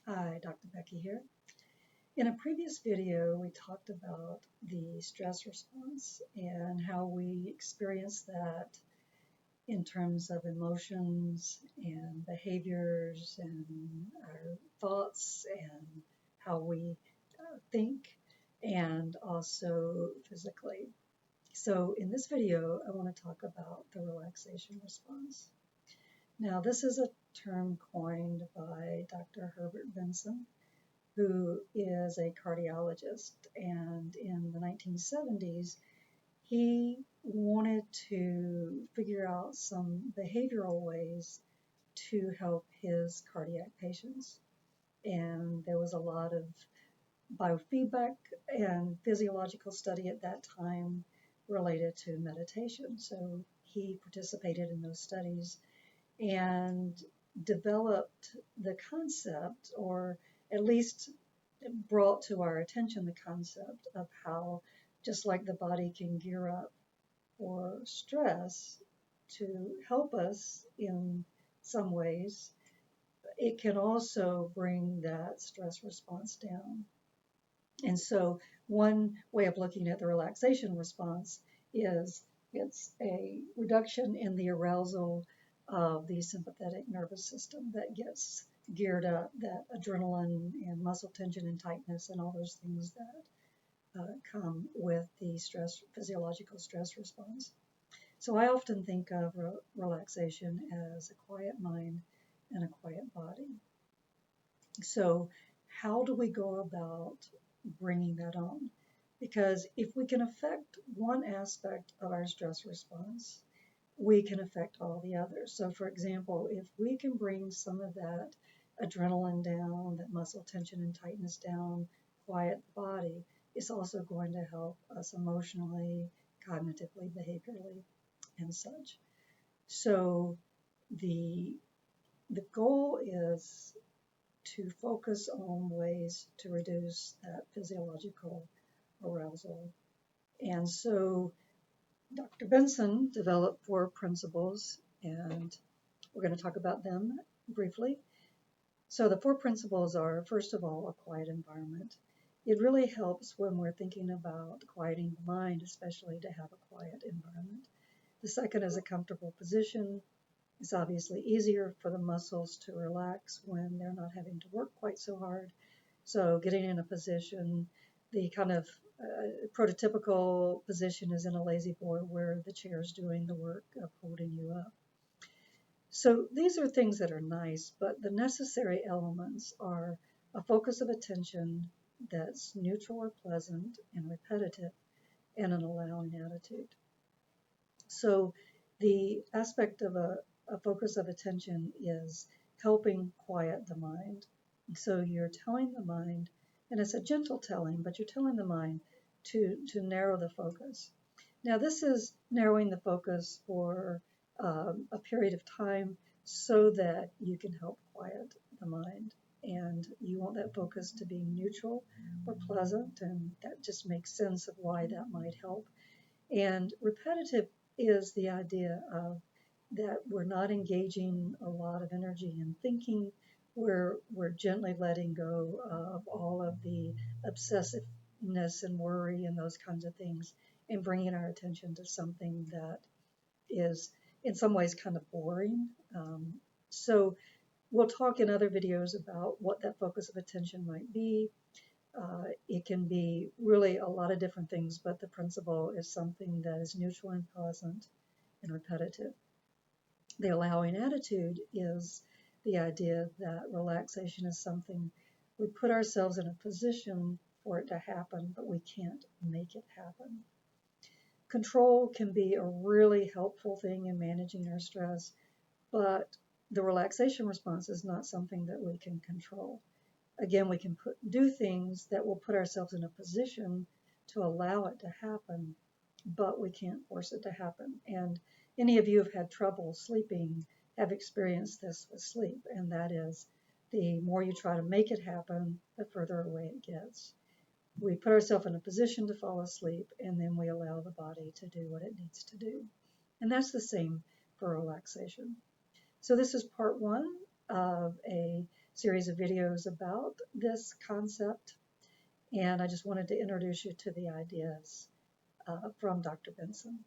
Hi, Dr. Becky here. In a previous video, we talked about the stress response and how we experience that in terms of emotions and behaviors and our thoughts and how we think and also physically. So in this video, I want to talk about the relaxation response. Now, this is a term coined by Dr. Herbert Benson, who is a cardiologist. And in the 1970s, he wanted to figure out some behavioral ways to help his cardiac patients. And there was a lot of biofeedback and physiological study at that time related to meditation. So he participated in those studies and developed the concept, or at least brought to our attention the concept of how, just like the body can gear up for stress to help us in some ways, it can also bring that stress response down. And so, one way of looking at the relaxation response is it's a reduction in the arousal of the sympathetic nervous system that gets geared up, that adrenaline and muscle tension and tightness and all those things that come with the physiological stress response. So I often think of relaxation as a quiet mind and a quiet body. So how do we go about bringing that on? Because if we can affect one aspect of our stress response, we can affect all the others. So for example, if we can bring some of that adrenaline down, that muscle tension and tightness down, quiet the body, it's also going to help us emotionally, cognitively, behaviorally, and such. So the goal is to focus on ways to reduce that physiological arousal. And so Dr. Benson developed 4 principles, and we're going to talk about them briefly. So the 4 principles are, first of all, a quiet environment. It really helps when we're thinking about quieting the mind, especially to have a quiet environment. The second is a comfortable position. It's obviously easier for the muscles to relax when they're not having to work quite so hard. So getting in a position, the kind of prototypical position is in a lazy boy where the chair is doing the work of holding you up. So these are things that are nice, but the necessary elements are a focus of attention that's neutral or pleasant and repetitive, and an allowing attitude. So the aspect of a focus of attention is helping quiet the mind. So you're telling the mind, and it's a gentle telling, but you're telling the mind to narrow the focus. Now this is narrowing the focus for a period of time so that you can help quiet the mind. And you want that focus to be neutral or pleasant, and that just makes sense of why that might help. And repetitive is the idea of that we're not engaging a lot of energy in thinking. We're gently letting go of all of the obsessiveness and worry and those kinds of things, and bringing our attention to something that is in some ways kind of boring. So we'll talk in other videos about what that focus of attention might be. It can be really a lot of different things, but the principle is something that is neutral and pleasant and repetitive. The allowing attitude is the idea that relaxation is something we put ourselves in a position for it to happen, but we can't make it happen. Control can be a really helpful thing in managing our stress, but the relaxation response is not something that we can control. Again, we can do things that will put ourselves in a position to allow it to happen, but we can't force it to happen. And any of you who have had trouble sleeping have experienced this with sleep, and that is the more you try to make it happen, the further away it gets. We put ourselves in a position to fall asleep, and then we allow the body to do what it needs to do. And that's the same for relaxation. So this is part 1 of a series of videos about this concept, and I just wanted to introduce you to the ideas from Dr. Benson.